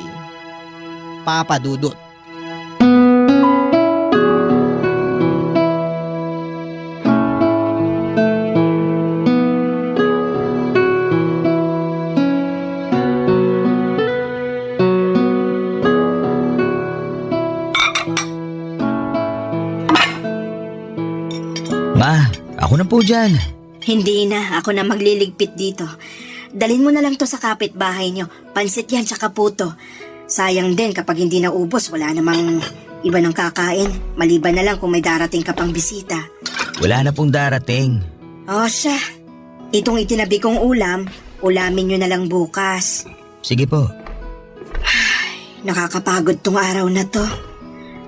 C: Papa Dudut.
D: Ma, ako na po dyan.
G: Hindi na, ako na magliligpit dito. Dalhin mo na lang to sa kapitbahay nyo. Pansit yan tsaka puto. Sayang din kapag hindi naubos, wala namang iba ng kakain. Maliban na lang kung may darating ka pang bisita.
D: Wala na pong darating.
G: O siya, itong itinabi kong ulam, ulamin nyo na lang bukas.
D: Sige po.
G: Nakakapagod tong araw na to.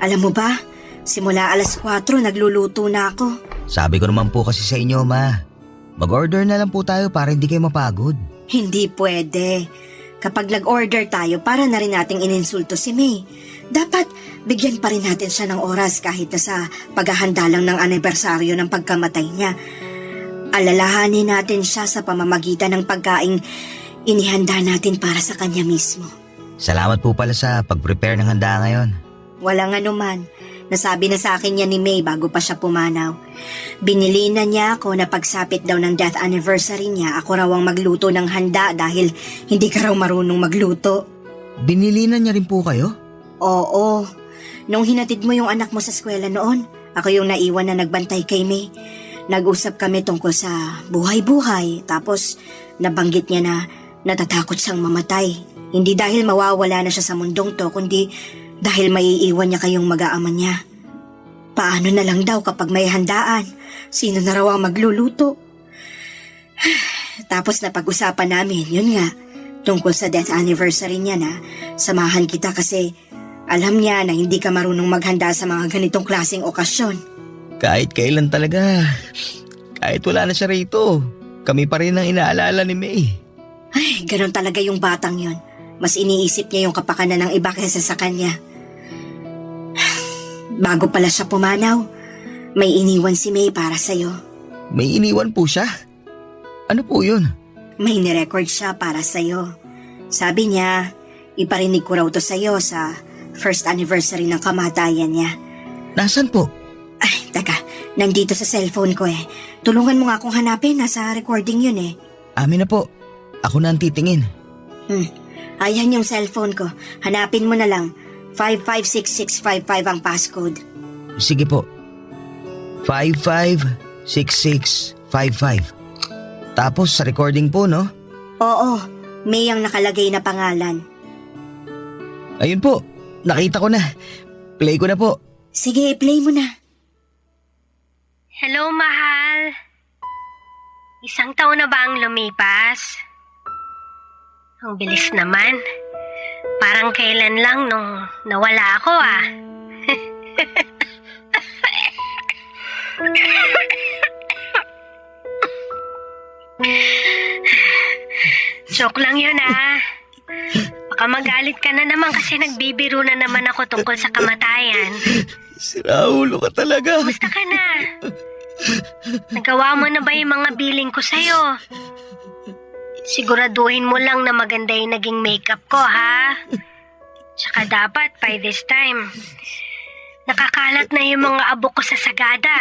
G: Alam mo ba, simula alas 4 nagluluto na ako.
D: Sabi ko naman po kasi sa inyo, Ma. Mag-order na lang po tayo para hindi kayo mapagod.
G: Hindi pwede. Kapag nag-order tayo, para na rin nating ininsulto si May. Dapat bigyan pa rin natin siya ng oras kahit na sa paghahanda lang ng anibersaryo ng pagkamatay niya. Alalahanin natin siya sa pamamagitan ng pagkaing inihanda natin para sa kanya mismo.
D: Salamat po pala sa pag-prepare ng handa ngayon.
G: Walang anuman. Nasabi na sa akin yan ni May bago pa siya pumanaw. Binili na niya ako na pagsapit daw ng death anniversary niya, ako raw ang magluto ng handa dahil hindi ka raw marunong magluto.
D: Binili na niya rin po kayo?
G: Oo. Nung hinatid mo yung anak mo sa eskwela noon, ako yung naiwan na nagbantay kay May. Nag-usap kami tungkol sa buhay-buhay, tapos nabanggit niya na natatakot siyang mamatay. Hindi dahil mawawala na siya sa mundong to, kundi dahil maiiwan niya kayong mag-aama niya. Paano na lang daw kapag may handaan? Sino na raw ang magluluto? Tapos napag-usapan namin, yun nga, tungkol sa death anniversary niya na samahan kita kasi alam niya na hindi ka marunong maghanda sa mga ganitong klaseng okasyon.
D: Kahit kailan talaga. Kahit wala na siya rito. Kami pa rin ang inaalala ni May.
G: Ay, ganun talaga yung batang yon. Mas iniisip niya yung kapakanan ng iba kaysa sa kanya. Bago pala siya pumanaw, may iniwan si May para sa'yo.
D: May iniwan po siya? Ano po yun?
G: May nirecord siya para sa'yo. Sabi niya, iparinig ko raw to sa'yo sa first anniversary ng kamatayan niya.
D: Nasaan po?
G: Ay, teka, nandito sa cellphone ko eh. Tulungan mo nga akong hanapin, nasa recording yun eh.
D: Amin na po. Ako na ang titingin.
G: Ayan yung cellphone ko. Hanapin mo na lang. 556655 ang passcode.
D: Sige po. 556655. Tapos sa recording po, no?
G: Oo, may ang nakalagay na pangalan.
D: Ayun po. Nakita ko na. Play ko na po.
G: Sige, play mo na.
E: Hello, mahal. Isang taon na ba ang lumipas? Ang bilis naman. Parang kailan lang nung nawala ako ah. Joke lang yun ah. Baka magalit ka na naman kasi nagbibiro na naman ako tungkol sa kamatayan.
D: Siraulo ka talaga.
E: Basta ka na. Nagawa mo na ba yung mga billing ko sa'yo? Siguraduhin mo lang na maganda yung naging makeup ko, ha? Tsaka dapat, by this time, nakakalat na yung mga abo ko sa sagada.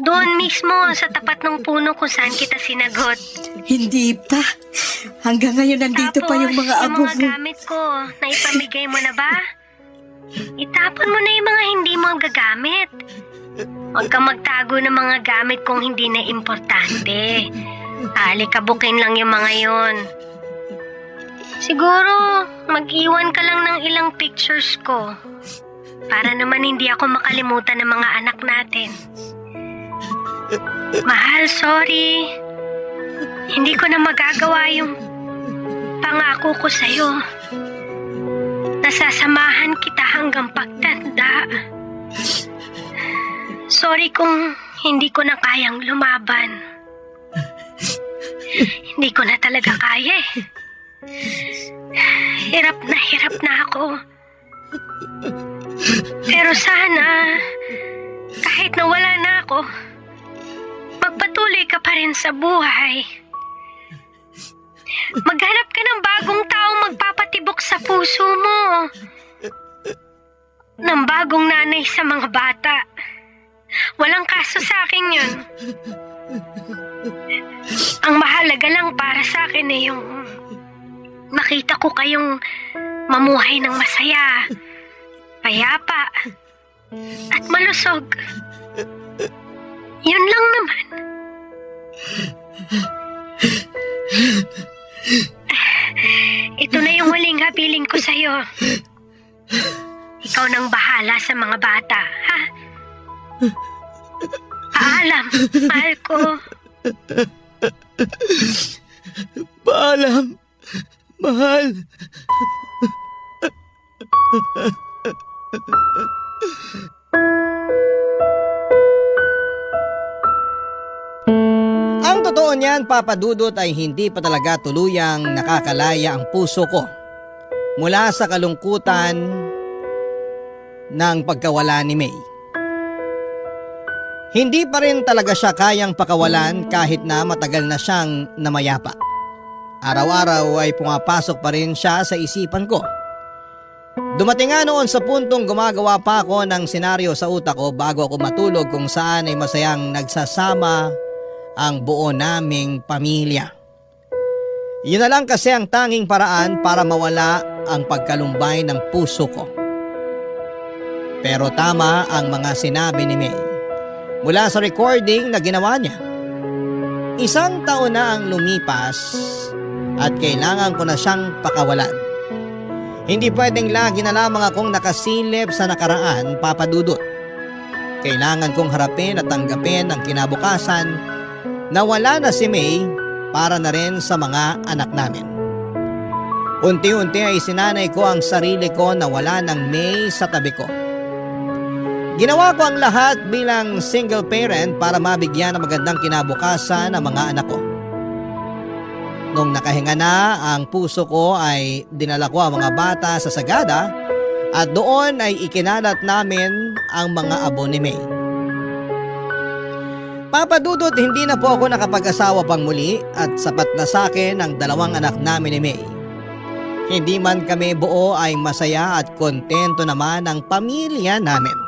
E: Doon mismo, sa tapat ng puno kung saan kita sinagot.
G: Hindi pa. Hanggang ngayon nandito pa yung mga abo
E: Tapos, yung mga
G: mo.
E: gamit ko, naipamigay mo na ba? Itapon mo na yung mga hindi mo gagamit. Huwag kang magtago ng mga gamit kung hindi na importante. Alikabukin lang yung mga yon. Siguro, mag-iwan ka lang ng ilang pictures ko. Para naman hindi ako makalimutan ng mga anak natin. Mahal, sorry. Hindi ko na magagawa yung Pangako ko sa'yo, nasasamahan kita hanggang pagtanda. Sorry kung hindi ko na kayang lumaban. Hindi ko na talaga kaya eh. Hirap na ako. Pero sana, kahit nawala na ako, magpatuloy ka pa rin sa buhay. Maghanap ka ng bagong taong magpapatibok sa puso mo. Ng bagong nanay sa mga bata. Walang kaso sa akin yun. Ang mahalaga lang para sa akin ay yung makita ko kayong mamuhay ng masaya, payapa, at malusog. Yun lang naman. Ito na yung huling habiling ko sa'yo. Ikaw nang bahala sa mga bata, ha? Paalam, mahal ko.
D: Paalam, mahal.
C: Ang totoo niyan, Papa Dudut, ay hindi pa talaga tuluyang nakakalaya ang puso ko mula sa kalungkutan ng pagkawala ni May. Hindi pa rin talaga siya kayang pakawalan kahit na matagal na siyang namayapa. Araw-araw ay pumapasok pa rin siya sa isipan ko. Dumating nga noon sa puntong gumagawa pa ako ng senaryo sa utak ko bago ako matulog kung saan ay masayang nagsasama ang buo naming pamilya. Yun na lang kasi ang tanging paraan para mawala ang pagkalumbay ng puso ko. Pero tama ang mga sinabi ni May mula sa recording na ginawa niya. 1 taon na ang lumipas at kailangan ko na siyang pakawalan. Hindi pwedeng lagi na lamang akong nakasilip sa nakaraan, Papa Dudut. Kailangan kong harapin at tanggapin ang kinabukasan na wala na si May para na rin sa mga anak namin. Unti-unti ay sinanay ko ang sarili ko na wala ng May sa tabi ko. Ginawa ko ang lahat bilang single parent para mabigyan ng magandang kinabukasan ang mga anak ko. Nung nakahinga na ang puso ko ay dinala ko ang mga bata sa sagada at doon ay ikinalat namin ang mga abo ni May. Papa Dudut, hindi na po ako nakapag-asawa pang muli at sapat na sa akin ang 2 anak namin ni May. Hindi man kami buo ay masaya at kontento naman ang pamilya namin.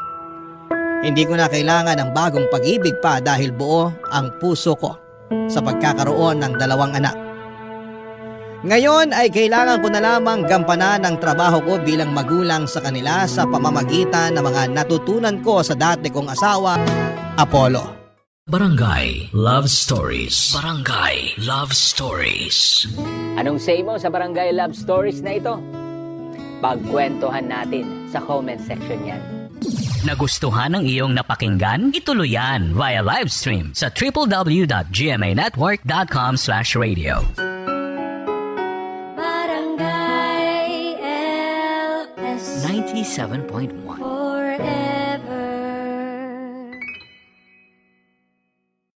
C: Hindi ko na kailangan ng bagong pag-ibig pa dahil buo ang puso ko sa pagkakaroon ng 2 anak. Ngayon ay kailangan ko na lamang gampanan ang trabaho ko bilang magulang sa kanila sa pamamagitan ng mga natutunan ko sa dati kong asawa, Apollo.
A: Barangay Love Stories. Barangay Love Stories.
H: Anong say mo sa Barangay Love Stories na ito? Pagkwentuhan natin sa comment section yan.
A: Nagustuhan ng iyong napakinggan? Ituloy yan via live stream sa www.gmanetwork.com/radio.
B: Barangay LS
A: 97.1